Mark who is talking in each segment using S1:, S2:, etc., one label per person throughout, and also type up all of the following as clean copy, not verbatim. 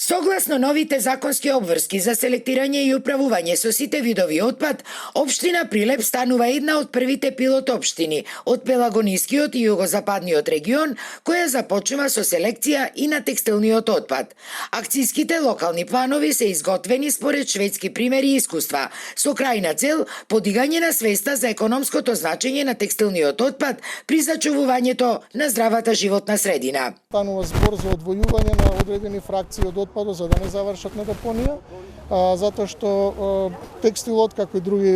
S1: Согласно новите законски обврски за селектирање и управување со сите видови отпад, општина Прилеп станува една од првите пилот општини од Пелагонискиот и југозападниот регион која започнува со селекција и на текстилниот отпад. Акцијските локални планови се изготвени според шведски примери и искуства, со крајна цел подигање на свеста за економското значење на текстилниот отпад при зачувувањето на здравата животна средина.
S2: Станува збор за одвојување на одредени фракции од отпадот за да не завршат на депонија, затоа што текстилот, како и други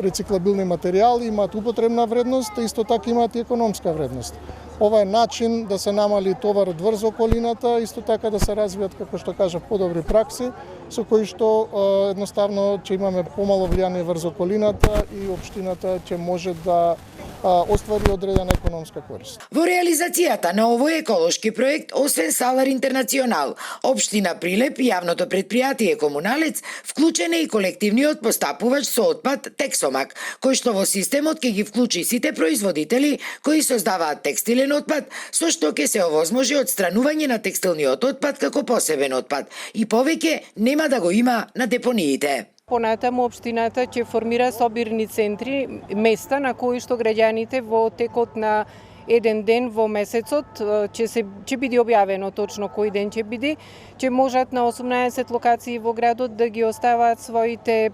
S2: рециклабилни материјали, имаат употребна вредност, а исто така имаат и економска вредност. Ова е начин да се намали товарот врз околината, исто така да се развијат, како што кажа, подобри пракси, со кои што едноставно ќе имаме помало влијание врз околината и општината ќе може да оствари одредена економска корист.
S1: Во реализацијата на овој еколошки проект, освен Салар Интернационал, општина Прилеп и јавното предпријатие Комуналец, вклучен е и колективниот постапувач со отпад Тексомак, кој што во системот ќе ги вклучи сите производители кои создаваат текстилен отпад, со што ќе се овозможи отстранување на текстилниот отпад како посебен отпад и повеќе нема да го има на депониите.
S3: Понатаму општината ќе формира собирни центри, места на кои што граѓаните во текот на еден ден во месецот ќе биде објавено точно кој ден ќе биде, ќе можат на 18 локации во градот да ги оставаат своите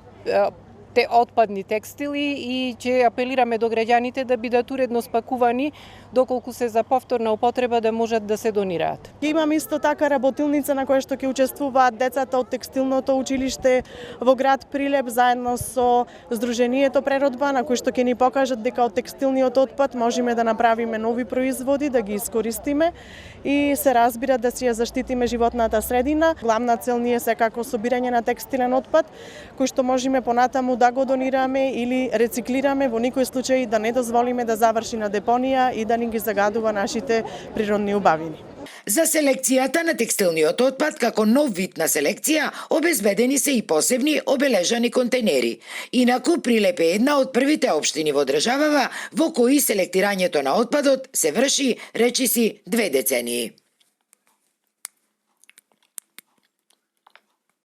S3: отпадни текстили и ќе апелираме до граѓаните да бидат уредно спакувани доколку се за повторна употреба да можат да се донираат.
S4: Имаме исто така работилница на која што ќе учествуваат децата од текстилното училиште во град Прилеп заедно со Сдруженијето Преродба, на кои што ќе ни покажат дека од текстилниот отпад можеме да направиме нови производи, да ги искористиме и се разбира да си ја заштитиме животната средина. Главна цел ни е секако собирање на текстилен отпад, кој што можеме понатаму да го донираме или рециклираме, во никој случај да не дозволиме да заврши на депонија и да ни ги загадува нашите природни убавини.
S1: За селекцијата на текстилниот отпад како нов вид на селекција обезбедени се и посебни обележани контейнери. Инаку Прилеп е една од првите општини во државава во кои селектирањето на отпадот се врши речиси 2 децении.